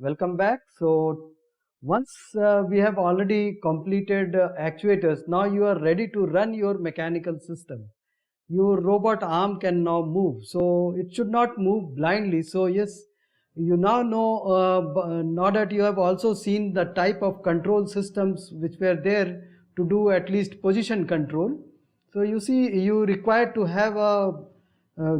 Welcome back. So once we have already completed actuators, now you are ready to run your mechanical system. Your robot arm can now move. So it should not move blindly. So yes, you now know, now that you have also seen the type of control systems which were there to do at least position control. So you see, you require to have a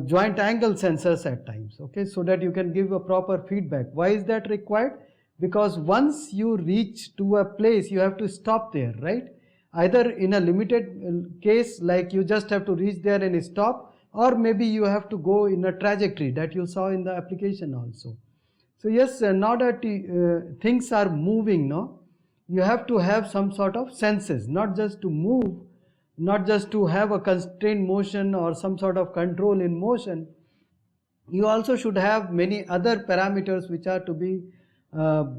joint angle sensors at times, okay, so that you can give a proper feedback. Why is that required? Because once you reach to a place, you have to stop there, right? Either in a limited case, like you just have to reach there and stop, or maybe you have to go in a trajectory that you saw in the application also. So yes, now that things are moving, no, you have to have some sort of senses, not just to move, not just to have a constrained motion or some sort of control in motion. You also should have many other parameters which are to be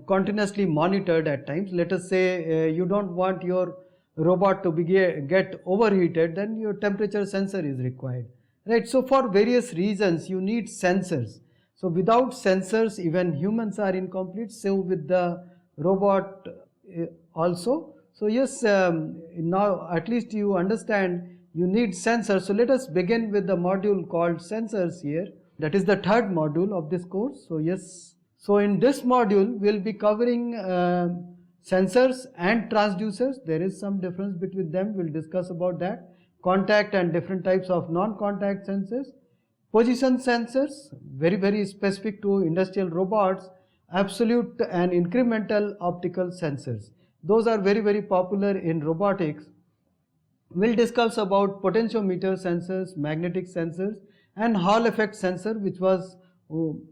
continuously monitored at times. Let us say you don't want your robot to get overheated, then your temperature sensor is required, right? So for various reasons you need sensors. So without sensors even humans are incomplete, so with the robot also. So yes, now at least you understand you need sensors. So let us begin with the module called sensors here. That is the third module of this course. So yes, so in this module we'll be covering sensors and transducers. There is some difference between them, we'll discuss about that. Contact and different types of non-contact sensors. Position sensors, very specific to industrial robots. Absolute and incremental optical sensors. Those are very popular in robotics. We'll discuss about potentiometer sensors, magnetic sensors, and Hall effect sensor, which was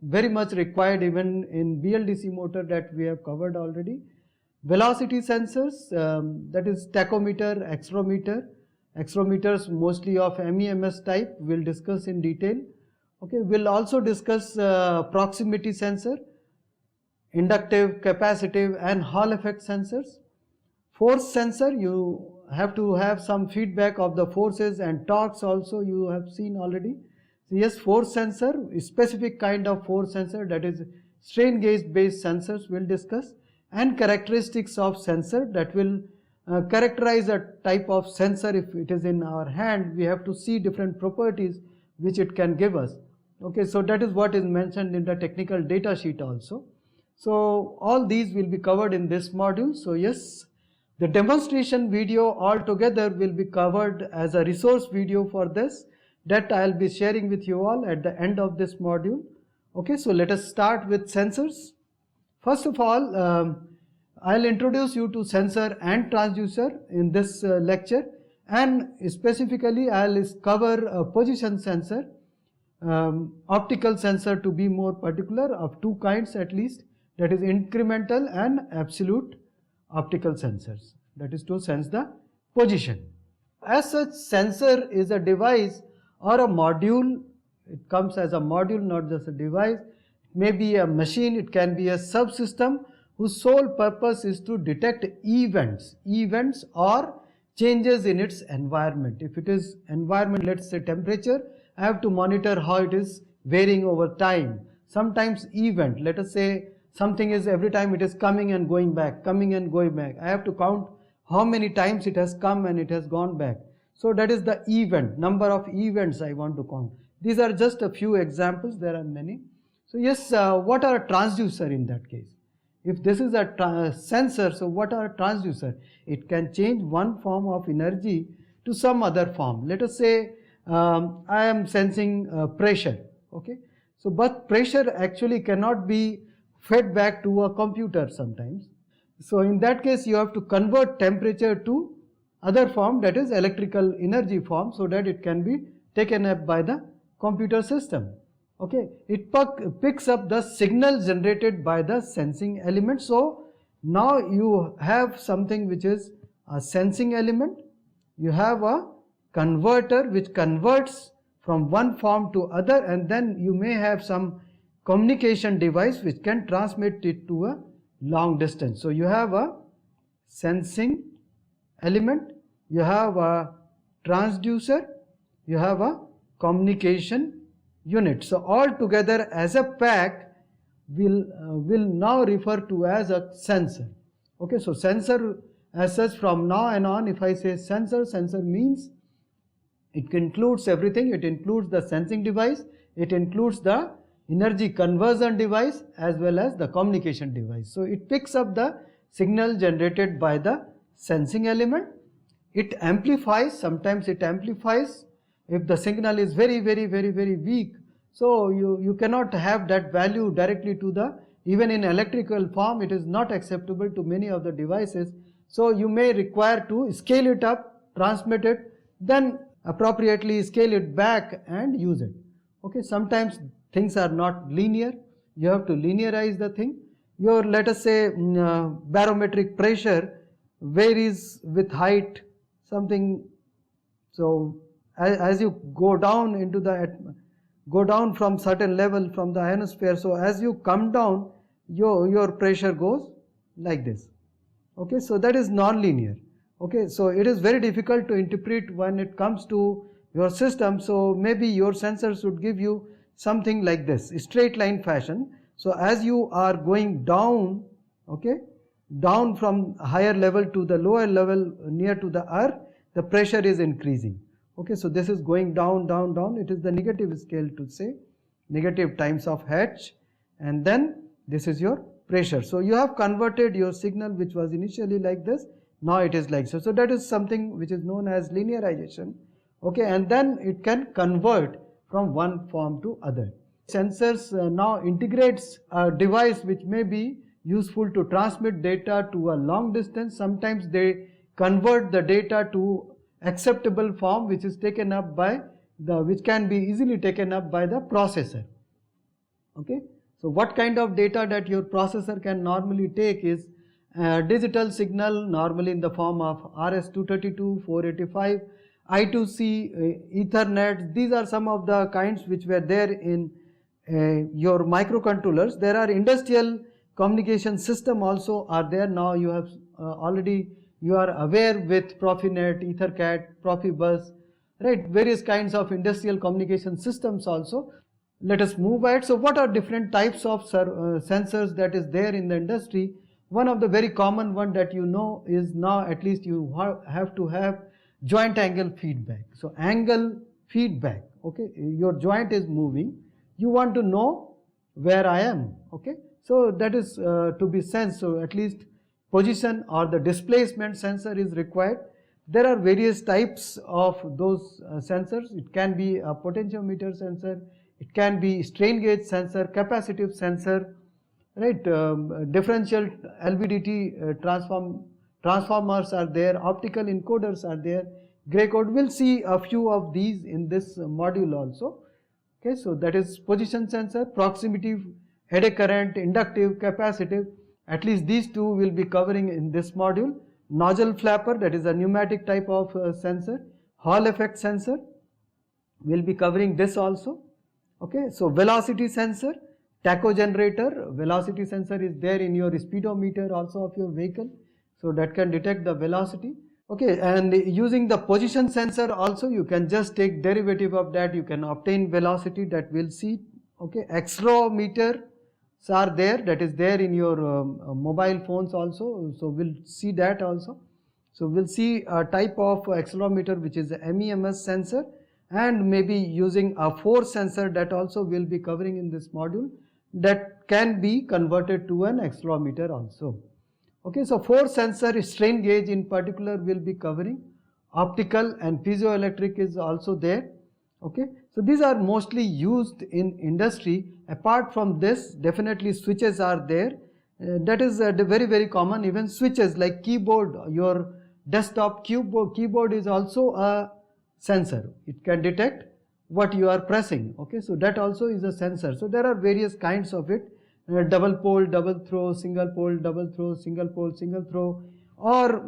very much required even in BLDC motor that we have covered already. Velocity sensors, that is tachometer, accelerometer. Accelerometers mostly of MEMS type, we'll discuss in detail. Okay, we'll also discuss proximity sensor, inductive, capacitive, and Hall effect sensors. Force sensor, you have to have some feedback of the forces and torques also, you have seen already. So yes, force sensor, specific kind of force sensor, that is strain gauge based sensors we'll discuss. And characteristics of sensor, that will characterize a type of sensor. If it is in our hand, we have to see different properties which it can give us. Okay, so that is what is mentioned in the technical data sheet also. So all these will be covered in this module. So yes, the demonstration video altogether will be covered as a resource video for this, that I'll be sharing with you all at the end of this module. Okay, so let us start with sensors. First of all, I'll introduce you to sensor and transducer in this lecture, and specifically I'll cover a position sensor, optical sensor to be more particular, of two kinds at least, that is incremental and absolute optical sensors, that is to sense the position. As such, sensor is a device or a module. It comes as a module, not just a device. It may be a machine, it can be a subsystem whose sole purpose is to detect events or changes in its environment. If it is environment, let's say temperature, I have to monitor how it is varying over time. Sometimes event, let us say something is every time it is coming and going back, coming and going back. I have to count how many times it has come and it has gone back. So that is the event, number of events I want to count. These are just a few examples, there are many. So yes, what are a transducer in that case? If this is a sensor, so what are a transducer? It can change one form of energy to some other form. Let us say I am sensing pressure, okay? So but pressure actually cannot be fed back to a computer sometimes. So in that case you have to convert temperature to other form, that is electrical energy form, so that it can be taken up by the computer system. Okay, it picks up the signal generated by the sensing element. So now you have something which is a sensing element, you have a converter which converts from one form to other, and then you may have some communication device which can transmit it to a long distance. So you have a sensing element, you have a transducer, you have a communication unit. So all together as a pack, will now refer to as a sensor. Okay, so sensor as such from now and on, if I say sensor, sensor means it includes everything. It includes the sensing device, it includes the energy conversion device as well as the communication device. So it picks up the signal generated by the sensing element. It amplifies, sometimes it amplifies if the signal is very weak. So you cannot have that value directly to the, even in electrical form it is not acceptable to many of the devices. So you may require to scale it up, transmit it, then appropriately scale it back and use it. Okay, sometimes things are not linear, you have to linearize the thing. Your, let us say, barometric pressure varies with height, something. So as you go down into the go down from certain level from the ionosphere, so as you come down, your pressure goes like this. Okay, so that is non-linear. Okay, so it is very difficult to interpret when it comes to your system. So maybe your sensor should give you something like this, straight line fashion. So as you are going down, okay, down from higher level to the lower level near to the earth, the pressure is increasing. Okay, so this is going down, down, down. It is the negative scale, to say negative times of H, and then this is your pressure. So you have converted your signal which was initially like this, now it is like so. So that is something which is known as linearization. Okay, and then it can convert from one form to other. Sensors now integrates a device which may be useful to transmit data to a long distance. Sometimes they convert the data to acceptable form which is taken up by the, which can be easily taken up by the processor. Okay, so what kind of data that your processor can normally take is digital signal, normally in the form of RS-232, 485, I2C, Ethernet. These are some of the kinds which were there in your microcontrollers. There are industrial communication system also are there. Now you have already, you are aware with Profinet, Ethercat, Profibus, right, various kinds of industrial communication systems also. Let us move ahead. So what are different types of sensors that is there in the industry? One of the very common one that you know is, now at least you have to have joint angle feedback. So angle feedback, okay, your joint is moving, you want to know where I am, okay, so that is to be sensed. So at least position or the displacement sensor is required. There are various types of those sensors. It can be a potentiometer sensor, it can be strain gauge sensor, capacitive sensor, right, differential LVDT transformers are there, optical encoders are there, gray code. We'll see a few of these in this module also. Okay, so that is position sensor, proximity, eddy current, inductive, capacitive. At least these two will be covering in this module. Nozzle flapper, that is a pneumatic type of sensor. Hall effect sensor, we'll be covering this also. Okay, so velocity sensor, tacho generator, velocity sensor is there in your speedometer also of your vehicle, so that can detect the velocity. Okay, and using the position sensor also, you can just take derivative of that, you can obtain velocity, that we'll see. Okay, accelerometers are there, that is there in your mobile phones also, so we'll see that also. So we'll see a type of accelerometer which is a MEMS sensor, and maybe using a force sensor, that also will be covering in this module, that can be converted to an accelerometer also. Okay, so force sensor, strain gauge in particular will be covering. Optical and piezoelectric is also there. Okay, so these are mostly used in industry. Apart from this, definitely switches are there. That is very common. Even switches like keyboard, your desktop keyboard is also a sensor. It can detect what you are pressing. Okay, so that also is a sensor. So there are various kinds of it. Double pole, double throw, single pole, double throw, single pole, single throw, or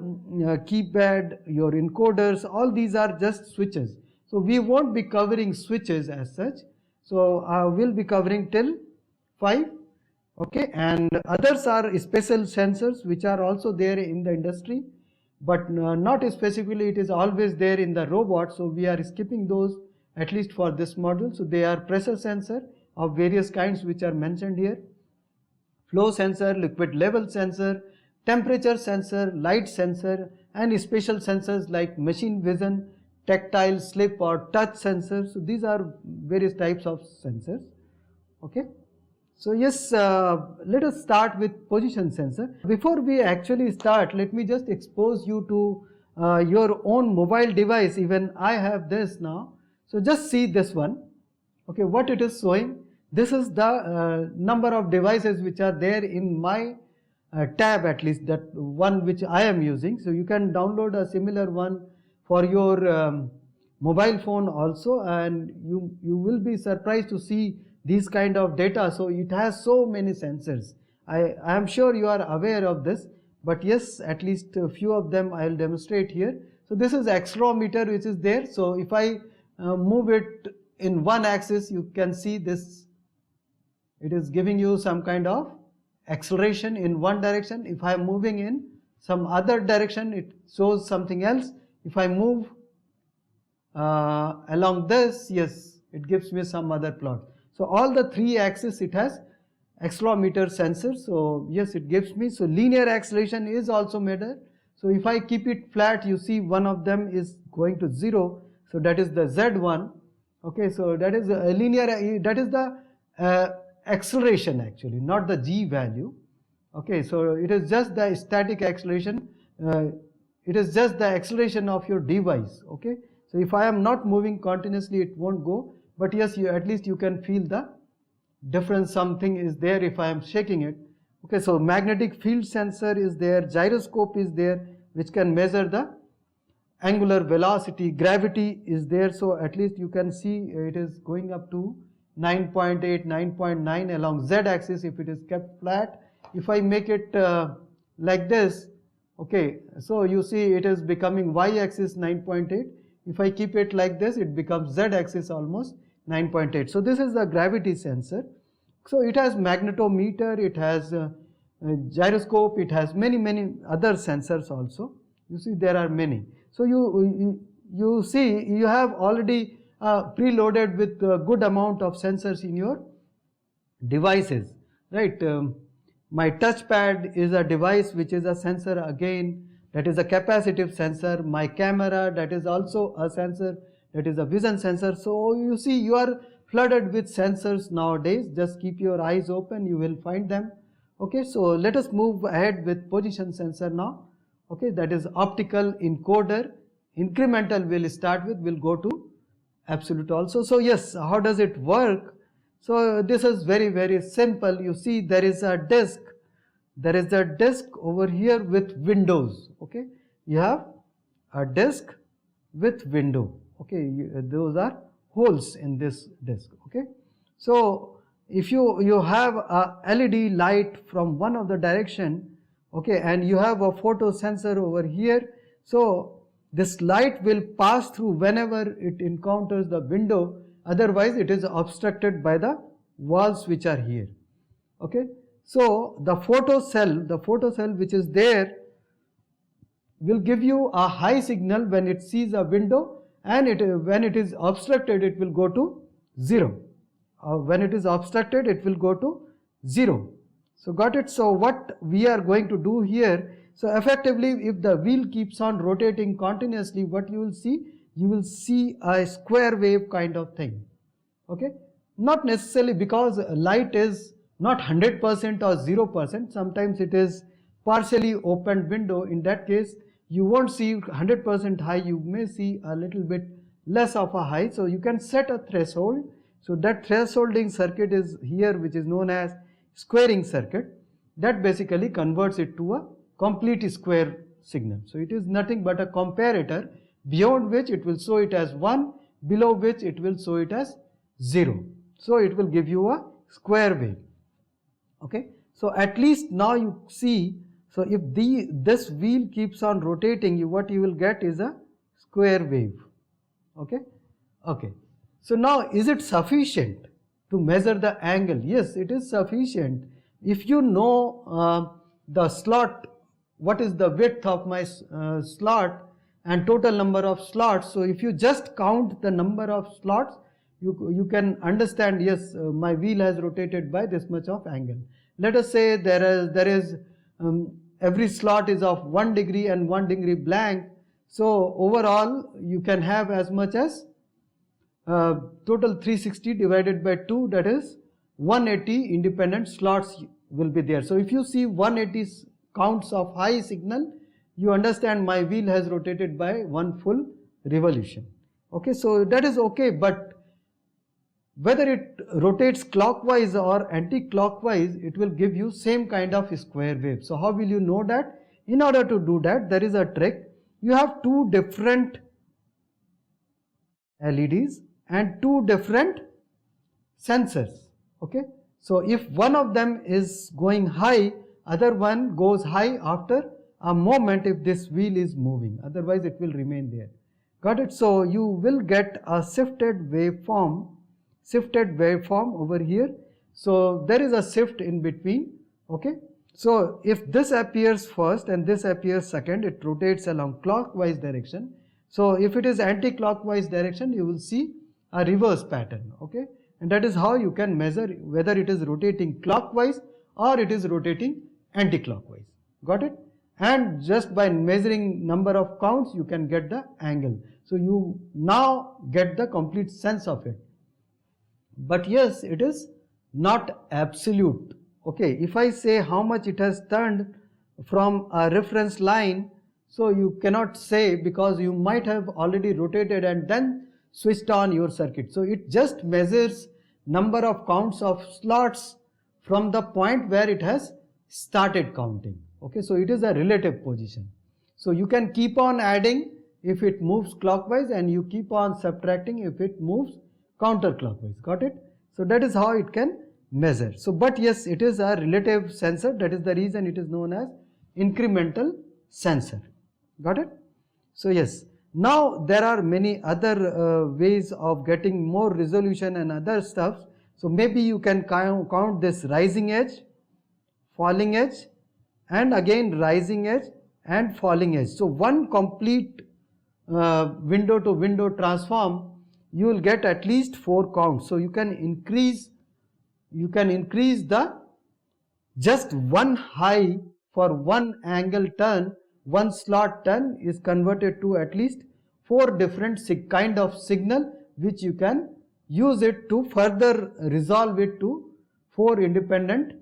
keypad, your encoders, all these are just switches. So we won't be covering switches as such. So we'll be covering till 5. Okay, and others are special sensors which are also there in the industry, but not specifically, it is always there in the robot. So we are skipping those at least for this module. So they are pressure sensor of various kinds which are mentioned here. flow sensor, liquid level sensor, temperature sensor, light sensor, and special sensors like machine vision, tactile, slip or touch sensors. So these are various types of sensors. Okay. So yes, let us start with position sensor. Before we actually start, let me just expose you to your own mobile device. Even I have this now. So just see this one. Okay, what it is showing. This is the number of devices which are there in my tab, at least that one which I am using. So you can download a similar one for your mobile phone also, and you will be surprised to see these kind of data. So it has so many sensors. I am sure you are aware of this, but yes, at least a few of them I will demonstrate here. So this is accelerometer which is there. So if I move it in one axis, you can see this, it is giving you some kind of acceleration in one direction. If I am moving in some other direction, it shows something else. If I move along this, yes, it gives me some other plot. So all the three axes it has accelerometer sensor. So yes, it gives me. So linear acceleration is also measured. So if I keep it flat, you see one of them is going to 0. So that is the Z1. Okay, so that is a linear, that is the acceleration actually, not the G value. Okay, so it is just the static acceleration. It is just the acceleration of your device. Okay, so if I am not moving continuously, it won't go. But yes, at least you can feel the difference. Something is there if I am shaking it. Okay, so magnetic field sensor is there, gyroscope is there, which can measure the angular velocity, gravity is there. So at least you can see it is going up to 9.8, 9.9 along Z axis if it is kept flat. If I make it like this, okay, so you see it is becoming Y axis 9.8. If I keep it like this, it becomes Z axis almost 9.8. So this is the gravity sensor. So it has magnetometer, it has gyroscope, it has many other sensors also. You see there are many. So you see you have already preloaded with a good amount of sensors in your devices, right? My touchpad is a device which is a sensor again, that is a capacitive sensor. My camera, that is also a sensor, that is a vision sensor. So you see you are flooded with sensors nowadays. Just keep your eyes open, you will find them. Okay, so let us move ahead with position sensor now. Okay, that is optical encoder. Incremental we'll start with, we'll go to absolute also. So yes, how does it work? So this is very simple. You see there is a disk. There is a disk over here with windows. Okay, you have a disk with window. Okay, those are holes in this disk. Okay, so if you have a LED light from one of the direction, okay, and you have a photo sensor over here, so this light will pass through whenever it encounters the window, otherwise it is obstructed by the walls which are here. Okay, so the photo cell which is there will give you a high signal when it sees a window, and when it is obstructed it will go to 0. When it is obstructed it will go to 0. So got it? So what we are going to do here, so effectively if the wheel keeps on rotating continuously, what you will see? You will see a square wave kind of thing. Okay, not necessarily, because light is not 100% or 0%. Sometimes it is partially opened window. In that case you won't see 100% high, you may see a little bit less of a high. So you can set a threshold. So that thresholding circuit is here, which is known as squaring circuit. That basically converts it to a complete square signal. So it is nothing but a comparator, beyond which it will show it as 1, below which it will show it as 0. So it will give you a square wave. Okay, so at least now you see, so if this wheel keeps on rotating, what you will get is a square wave. Okay, okay. So now is it sufficient to measure the angle? Yes, it is sufficient. If you know the slot, what is the width of my slot and total number of slots, so if you just count the number of slots, you can understand, yes, my wheel has rotated by this much of angle. let us say there is every slot is of 1 degree and 1 degree blank. So overall you can have as much as total 360 divided by 2, that is 180 independent slots will be there. So if you see 180 counts of high signal, you understand my wheel has rotated by 1 full revolution. Okay, so that is okay, but whether it rotates clockwise or anti-clockwise, it will give you same kind of square wave. So how will you know that? In order to do that, there is a trick. You have 2 different LEDs and 2 different sensors. Okay, so if one of them is going high, other one goes high after a moment if this wheel is moving, otherwise it will remain there. Got it? So you will get a shifted waveform over here. So there is a shift in between. Okay, so if this appears first and this appears second, it rotates along clockwise direction. So if it is anti-clockwise direction, you will see a reverse pattern. Okay, and that is how you can measure whether it is rotating clockwise or it is rotating anti-clockwise. Got it? And just by measuring number of counts, you can get the angle. So you now get the complete sense of it. But yes, it is not absolute. Okay, if I say how much it has turned from a reference line, so you cannot say, because you might have already rotated and then switched on your circuit. So it just measures number of counts of slots from the point where it has started counting. Okay, so it is a relative position. So you can keep on adding if it moves clockwise, and you keep on subtracting if it moves counterclockwise. Got it? So that is how it can measure. So but yes, it is a relative sensor. That is the reason it is known as incremental sensor. Got it? So yes, now there are many other ways of getting more resolution and other stuff. So maybe you can count this rising edge, falling edge, and again rising edge and falling edge. So one complete window to window transform, you will get at least 4 counts. So you can increase the just one high for one angle turn, one slot turn is converted to at least 4 different kind of signal, which you can use it to further resolve it to 4 independent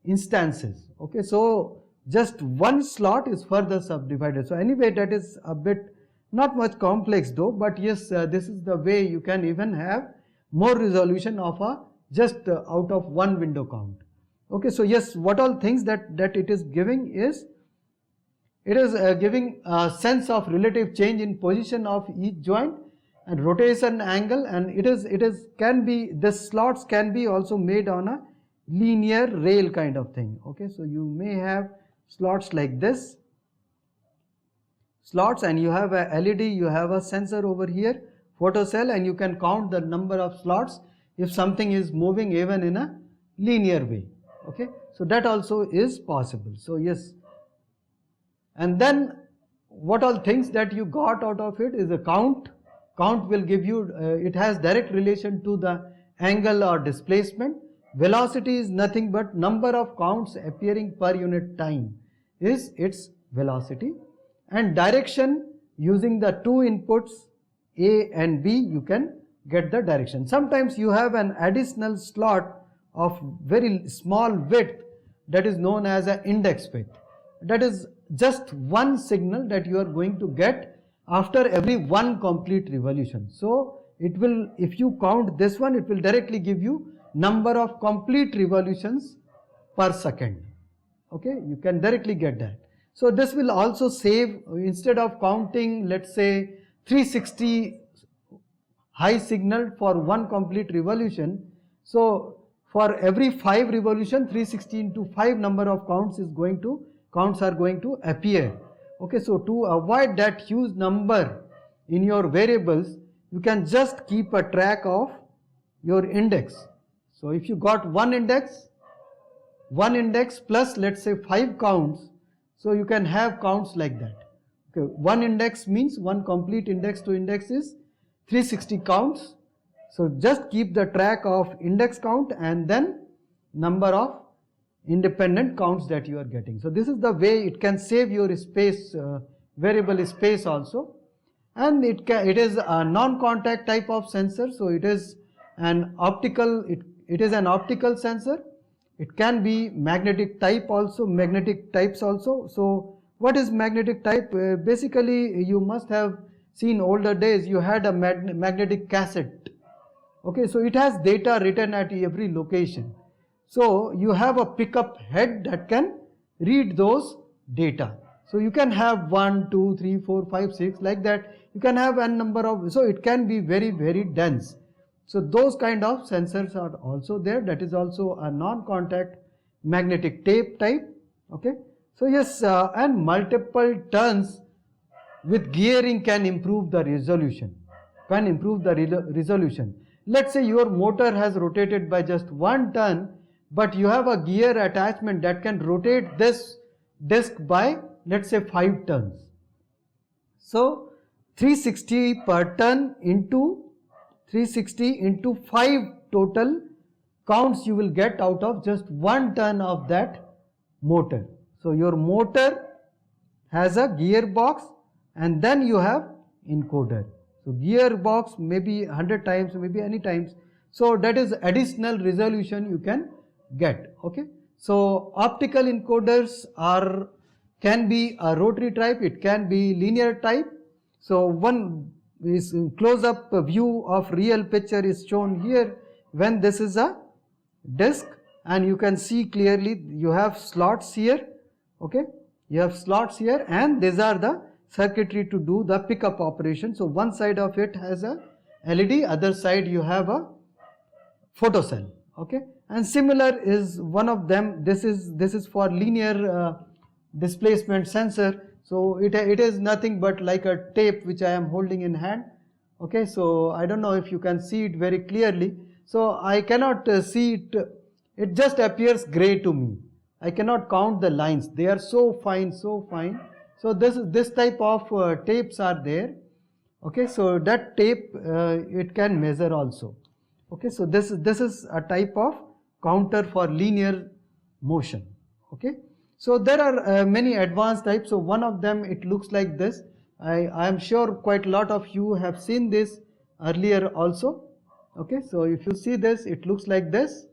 instances. Okay, so just one slot is further subdivided. So anyway, that is a bit not much complex though, but yes, this is the way you can even have more resolution of a just out of one window count. Okay, so yes, what all things that it is giving is, it is giving a sense of relative change in position of each joint and rotation angle, and this slots can be also made on a linear rail kind of thing. Okay, so you may have slots like this, slots, and you have a LED, you have a sensor over here, photocell, and you can count the number of slots if something is moving even in a linear way. Okay, so that also is possible. So yes, and then what all things that you got out of it is a count. Count will give you, it has direct relation to the angle or displacement. Velocity is nothing but number of counts appearing per unit time is its velocity. And direction, using the 2 inputs A and B, you can get the direction. Sometimes you have an additional slot of very small width that is known as an index width. That is just one signal that you are going to get after every one complete revolution. So it will, if you count this one, it will directly give you number of complete revolutions per second. Okay, you can directly get that. So this will also save, instead of counting, let's say 360 high signal for one complete revolution, so for every 5 revolution, 360 into 5 number of counts are going to appear. Okay, so to avoid that huge number in your variables, you can just keep a track of your index. So if you got one index plus let's say 5 counts, so you can have counts like that. Okay, one index means one complete index to index is 360 counts. So just keep the track of index count and then number of independent counts that you are getting. So this is the way it can save your space, variable space also. And it is a non-contact type of sensor, so it is an optical, it is an optical sensor. It can be magnetic type also, magnetic types also. So what is magnetic type? Basically you must have seen older days, you had a magnetic cassette. Okay, so it has data written at every location. So you have a pickup head that can read those data. So you can have 1, 2, 3, 4, 5, 6 like that. You can have a number of, so it can be very, very dense. So those kind of sensors are also there. That is also a non-contact magnetic tape type. Okay. So yes, and multiple turns with gearing can improve the resolution. Let's say your motor has rotated by just 1 turn, but you have a gear attachment that can rotate this disc by, let's say, 5 turns. So 360 per turn into 360 into 5 total counts you will get out of just 1 turn of that motor. So your motor has a gearbox and then you have encoder. So gearbox maybe 100 times, maybe any times. So that is additional resolution you can get. Okay. So optical encoders can be a rotary type, it can be linear type. So one is close-up view of real picture is shown here when this is a disc, and you can see clearly you have slots here. Okay, you have slots here, and these are the circuitry to do the pickup operation. So one side of it has a LED, other side you have a photocell. Okay, and similar is one of them. This is for linear displacement sensor. So it is nothing but like a tape which I am holding in hand. Okay, so I don't know if you can see it very clearly. So I cannot see it, it just appears gray to me. I cannot count the lines, they are so fine, so fine. So this type of tapes are there. Okay, so that tape it can measure also. Okay, so this is a type of counter for linear motion. Okay. So there are many advanced types. So one of them, it looks like this. I am sure quite a lot of you have seen this earlier also. Okay, so if you see this, it looks like this.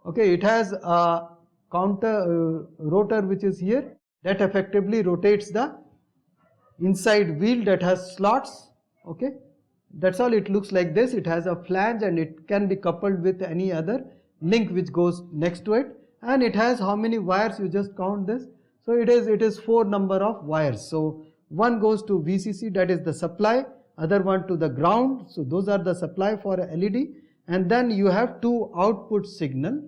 Okay, it has a counter rotor which is here that effectively rotates the inside wheel that has slots. Okay, that's all. It looks like this. It has a flange and it can be coupled with any other link which goes next to it. And it has how many wires? You just count this. So it is 4 number of wires. So one goes to VCC, that is the supply, other one to the ground. So those are the supply for a LED. And then you have 2 output signal,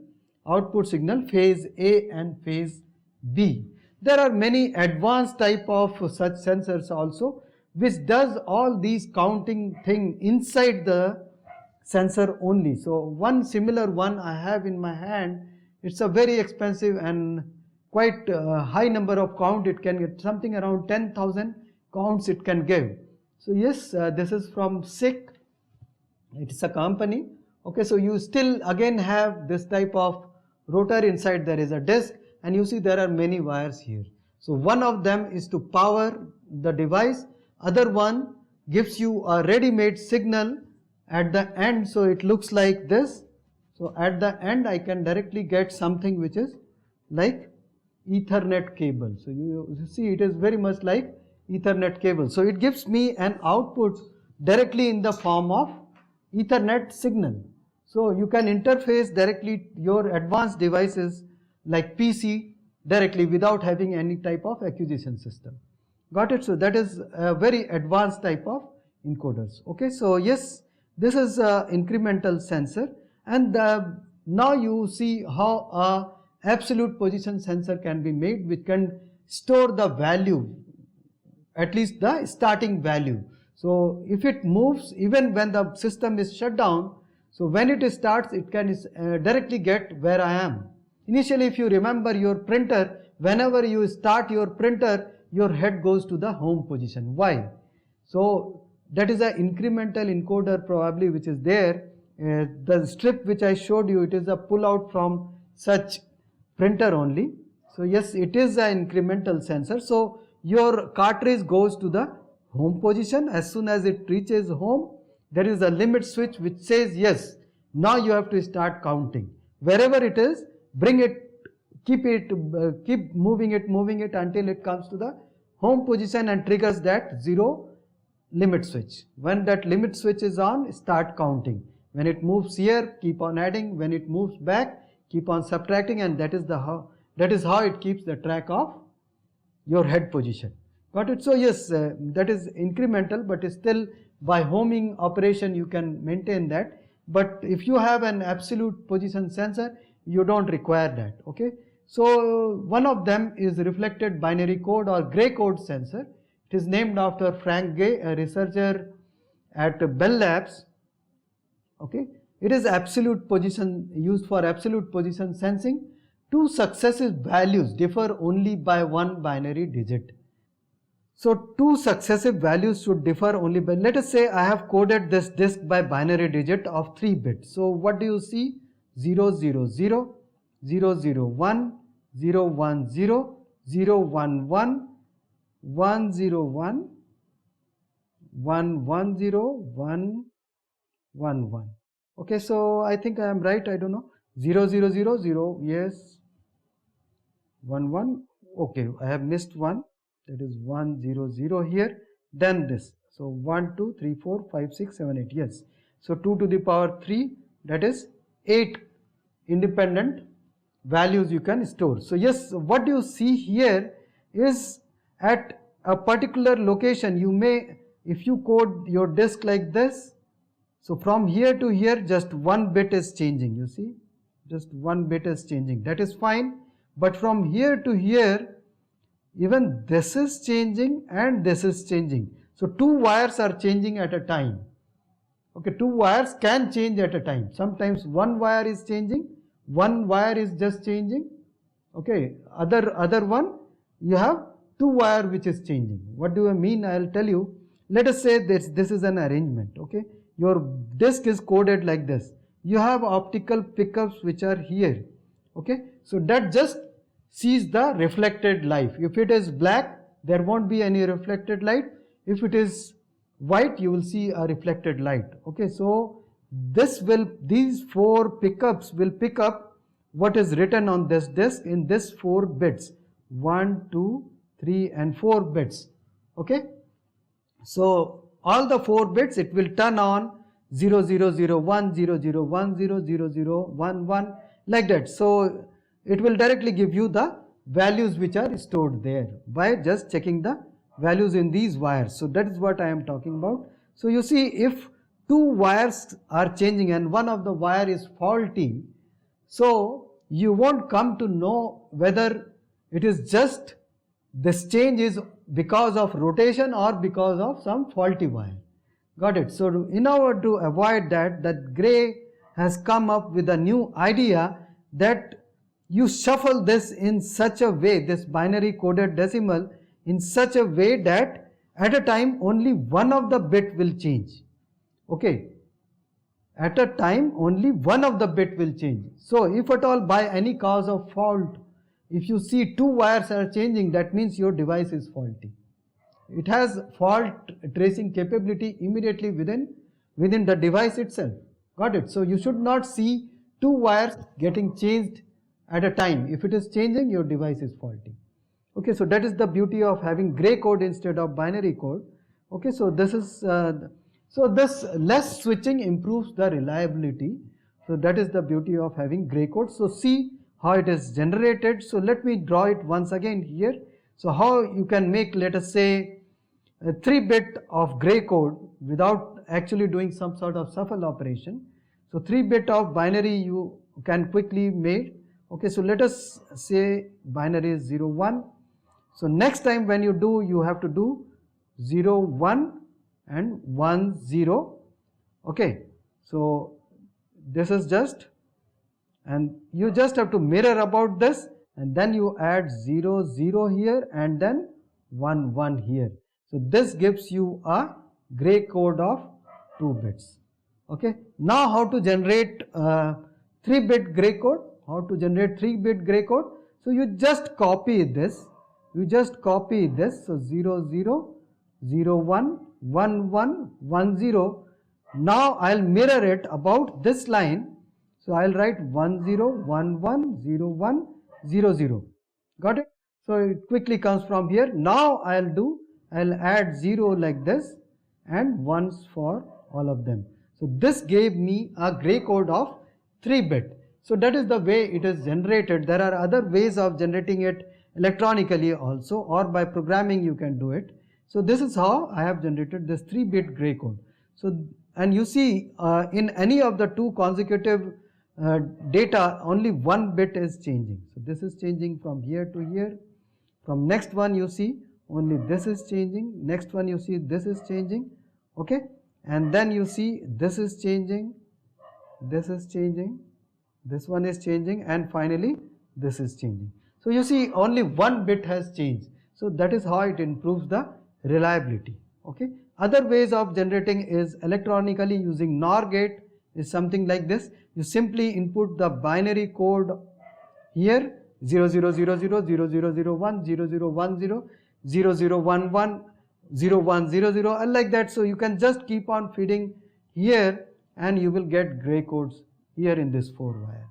phase A and phase B. There are many advanced type of such sensors also, which does all these counting thing inside the sensor only. So one similar one I have in my hand. It's a very expensive and quite high number of count. It can get something around 10,000 counts it can give. So yes, this is from SICK. It is a company. Okay, so you still again have this type of rotor. Inside there is a disc, and you see there are many wires here. So one of them is to power the device. Other one gives you a ready-made signal at the end. So it looks like this. So at the end I can directly get something which is like Ethernet cable. So you see it is very much like Ethernet cable. So it gives me an output directly in the form of Ethernet signal. So you can interface directly your advanced devices like PC directly without having any type of acquisition system. Got it? So that is a very advanced type of encoders. Okay, so yes, this is a incremental sensor. And now you see how a absolute position sensor can be made, which can store the value, at least the starting value. So if it moves even when the system is shut down, so when it starts, it can directly get where I am. Initially, if you remember your printer, whenever you start your printer, your head goes to the home position. Why? So that is an incremental encoder probably which is there. The strip which I showed you, it is a pull out from such printer only. So yes, it is an incremental sensor. So your cartridge goes to the home position. As soon as it reaches home, there is a limit switch which says yes, now you have to start counting. Wherever it is, bring it, keep moving it until it comes to the home position and triggers that 0 limit switch. When that limit switch is on, start counting. When it moves here, keep on adding. When it moves back, keep on subtracting, and that is how it keeps the track of your head position. Got it? So yes, that is incremental, but still by homing operation you can maintain that. But if you have an absolute position sensor, you don't require that. Okay. So one of them is reflected binary code or gray code sensor. It is named after Frank Gay, a researcher at Bell Labs. Okay. It is absolute position, used for absolute position sensing. Two successive values differ only by one binary digit. So two successive values should differ only by, let us say I have coded this disk by binary digit of 3 bits. So what do you see? 0, 0, 0, 0, 0, 1, 0, 1, 0, 0, 1, 1, 1, 0, 1, 1, 1, 0, 1, 1, 1. Okay, so I think I am right, I don't know. 0, 0, 0, 0, yes. 1, 1, okay, I have missed one. That is 1, 0, 0 here, then this. So 1, 2, 3, 4, 5, 6, 7, 8, yes. So 2 to the power 3, that is 8 independent values you can store. So yes, what you see here is at a particular location, you may, if you code your disk like this, so from here to here just one bit is changing, you see, just one bit is changing, that is fine. But from here to here, even this is changing and this is changing. So two wires are changing at a time. Okay, two wires can change at a time. Sometimes one wire is changing, one wire is just changing. Okay, other one, you have two wire which is changing. What do I mean? I will tell you. Let us say this is an arrangement. Okay, your disk is coded like this. You have optical pickups which are here. Okay, so that just sees the reflected light. If it is black, there won't be any reflected light. If it is white, you will see a reflected light. Okay, so these 4 pickups will pick up what is written on this disk in this 4 bits. 1, 2, 3 and 4 bits. Okay, so all the 4 bits it will turn on 0, 0, 0, 1, 0, 0, 1, 0, 0, 0, 1, 1, like that. So it will directly give you the values which are stored there by just checking the values in these wires. So that is what I am talking about. So you see, if 2 wires are changing and one of the wire is faulty, so you won't come to know whether it is just this change is because of rotation or because of some faulty wire. Got it? So in order to avoid that Gray has come up with a new idea that you shuffle this in such a way, this binary coded decimal, in such a way that at a time only one of the bit will change. Okay, at a time only one of the bit will change. So if at all by any cause of fault, if you see 2 wires are changing, that means your device is faulty. It has fault tracing capability immediately within the device itself. Got it? So you should not see 2 wires getting changed at a time. If it is changing, your device is faulty. Okay, so that is the beauty of having gray code instead of binary code. Okay, so this is this less switching improves the reliability. So that is the beauty of having gray code. So see how it is generated. So let me draw it once again here. So how you can make, let us say, a 3-bit of gray code without actually doing some sort of shuffle operation. So 3-bit of binary you can quickly make. Okay, so let us say binary is 0, 1. So next time when you do, you have to do 0, 1 and 1, 0. Okay, so this is just, and you just have to mirror about this, and then you add 0, 0 here and then 1, 1 here. So this gives you a gray code of 2 bits. Okay, now how to generate 3-bit gray code? how to generate 3-bit gray code. So you just copy this. So 0 0 0 1 1 1 1 0. Now I'll mirror it about this line. So I'll write 1 0 1 1 0 1 0 0. Got it? So it quickly comes from here. Now I'll add 0 like this and 1s for all of them. So this gave me a gray code of 3-bit. So that is the way it is generated. There are other ways of generating it electronically also, or by programming you can do it. So this is how I have generated this 3-bit gray code. So, and you see in any of the two consecutive data, only 1 bit is changing. So this is changing from here to here. From next one you see only this is changing. Next one you see this is changing. Okay, and then you see this is changing, this is changing, this one is changing, and finally this is changing. So you see only 1 bit has changed. So that is how it improves the reliability. Okay. Other ways of generating is electronically using NOR gate is something like this. You simply input the binary code here 0000, 0001, 0010, 0011, 0100 and like that. So you can just keep on feeding here and you will get gray codes here in this 4-wire,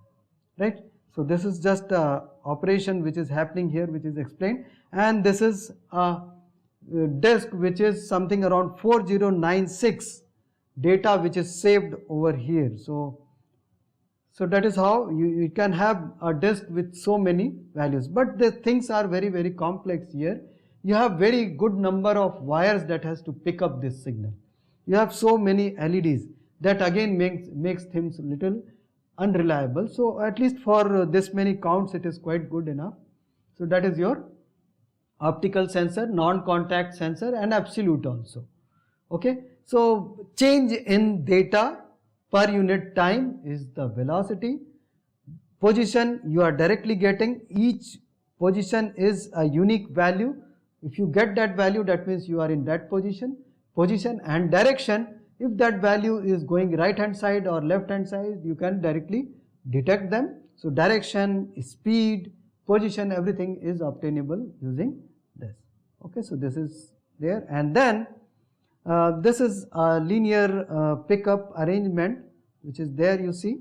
right? So this is just the operation which is happening here, which is explained, and this is a disk which is something around 4096 data which is saved over here. So that is how you can have a disk with so many values, but the things are very complex here. You have very good number of wires that has to pick up this signal. You have so many LEDs that again makes things little unreliable. So at least for this many counts it is quite good enough. So that is your optical sensor, non-contact sensor, and absolute also. Okay, so change in data per unit time is the velocity. Position you are directly getting, each position is a unique value. If you get that value, that means you are in that position. Position and direction, if that value is going right hand side or left hand side, you can directly detect them. So direction, speed, position, everything is obtainable using this. Okay, so this is there, and then this is a linear pickup arrangement which is there, you see.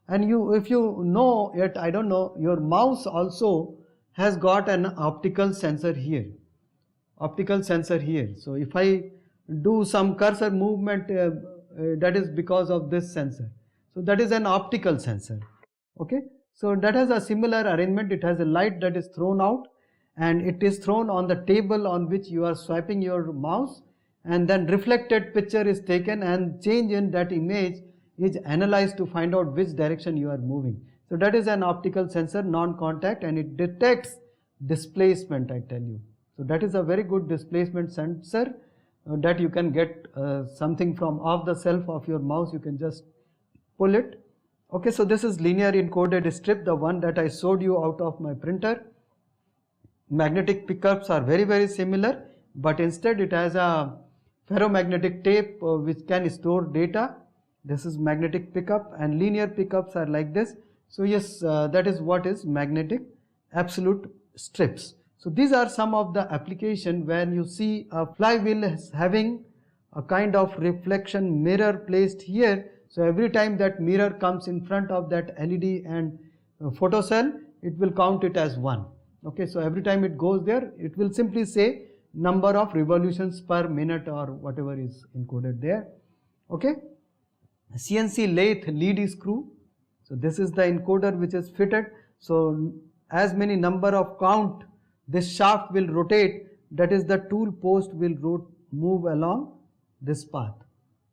And if you know it, I don't know, your mouse also has got an optical sensor here. So if I do some cursor movement, that is because of this sensor. So that is an optical sensor. Okay, so that has a similar arrangement. It has a light that is thrown out and it is thrown on the table on which you are swiping your mouse, and then reflected picture is taken and change in that image is analyzed to find out which direction you are moving. So that is an optical sensor, non-contact, and it detects displacement, I tell you. So that is a very good displacement sensor that you can get something from off the shelf of your mouse, you can just pull it. Okay, so this is linear encoded strip, the one that I showed you out of my printer. Magnetic pickups are very similar, but instead it has a ferromagnetic tape which can store data. This is magnetic pickup, and linear pickups are like this. So yes, that is what is magnetic absolute strips. So these are some of the application when you see a flywheel is having a kind of reflection mirror placed here. So every time that mirror comes in front of that LED and photocell, it will count it as 1. Okay, so every time it goes there, it will simply say number of revolutions per minute or whatever is encoded there. Okay, CNC lathe lead screw. So this is the encoder which is fitted. So as many number of count this shaft will rotate, that is the tool post will move along this path.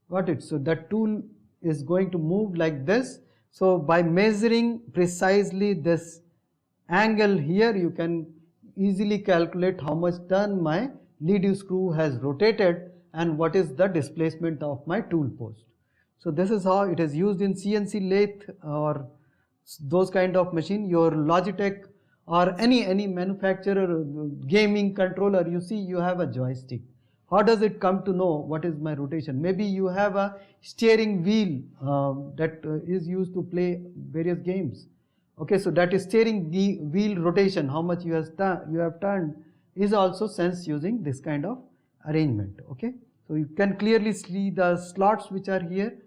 Got it? So that tool is going to move like this. So by measuring precisely this angle here, you can easily calculate how much turn my lead screw has rotated and what is the displacement of my tool post. So this is how it is used in CNC lathe or those kind of machine. Your Logitech or any manufacturer gaming controller, you see you have a joystick. How does it come to know what is my rotation? Maybe you have a steering wheel that is used to play various games. Okay, so that is steering the wheel rotation, how much you have turned, is also sensed using this kind of arrangement. Okay, so you can clearly see the slots which are here.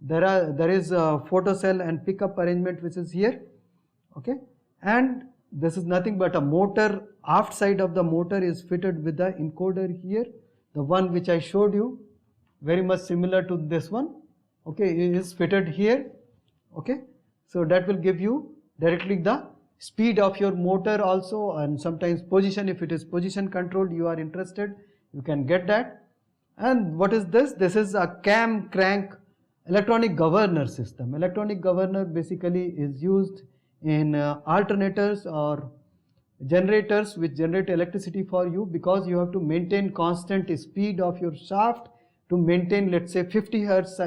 There is a photo cell and pickup arrangement which is here. Okay, and this is nothing but a motor. Aft side of the motor is fitted with the encoder here, the one which I showed you, very much similar to this one. Okay, it is fitted here. Okay, so that will give you directly the speed of your motor also, and sometimes position. If it is position controlled, you are interested, you can get that. And what is this? This is a cam crank electronic governor system. Electronic governor basically is used in alternators or generators which generate electricity for you, because you have to maintain constant speed of your shaft to maintain, let's say, 50 hertz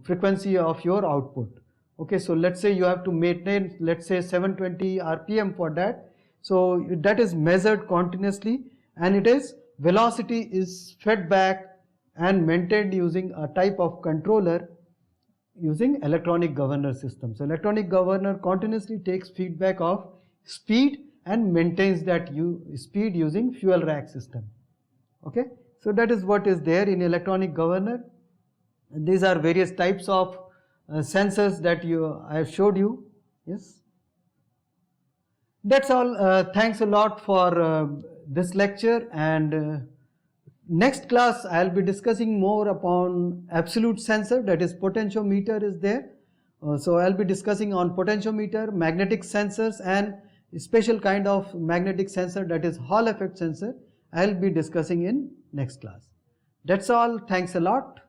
frequency of your output. Okay, so let's say you have to maintain, let's say, 720 rpm for that. So that is measured continuously, and it is velocity is fed back and maintained using a type of controller using electronic governor system. So electronic governor continuously takes feedback of speed and maintains that speed using fuel rack system. Okay, so that is what is there in electronic governor. And these are various types of sensors that I have showed you. Yes, that's all. Thanks a lot for this lecture, and next class I'll be discussing more upon absolute sensor, that is potentiometer is there. So I'll be discussing on potentiometer, magnetic sensors, and special kind of magnetic sensor, that is Hall effect sensor. I'll be discussing in next class. That's all. Thanks a lot.